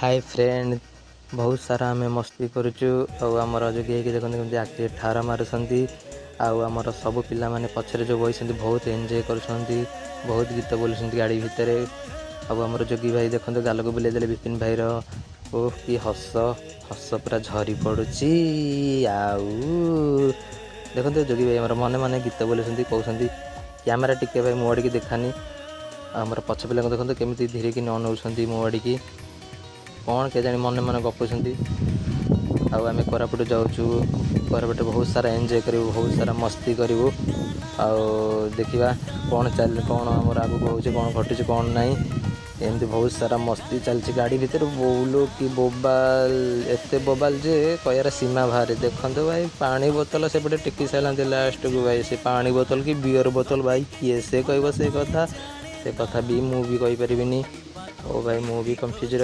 Hi friend, बहुत सारा आम मस्ती करुचु आमर जोगी देखते केमती आखिरी ठार मारुंट आमर सब पिला माने पछरे जो बही बहुत एंजॉय करुँच। बहुत गीत बोलुंट गाड़ी भितर। आमर जोगी भाई देखते गाल को बुले देले विपिन भाई ओह कि हस हस पूरा झरी पड़ुची। देखते जोगी भाई आमर मने मने गीत बोलुंट कहते कैमेरा टिके भाई मो आड़ की देखानी। आमर पछ पिला देखते केमी धीरे कि अनौंट मो आड़ की कौन के जानी मन मन गपुंट। आम कोरापुट जाऊँ, कोरापुट बहुत सारा एंजॉय करूँ, बहुत सारा मस्ती करूँ। देखा कौन चल कौन आम आगे हो कौन घटुच कौन ना एमती बहुत सारा मस्ती चलती गाड़ी भितर। बोलो कि बोबाल एत बोबाल जे कह सीमा बाहर। देखते भाई पानी बोतल सेपटे टेकी सारा लास्ट को भाई से पानी बोतल कि बियर बोतल भाई किए से कह से कथा भी मुझे कहीपरि। ओ भाई मुझे कंफ्यूज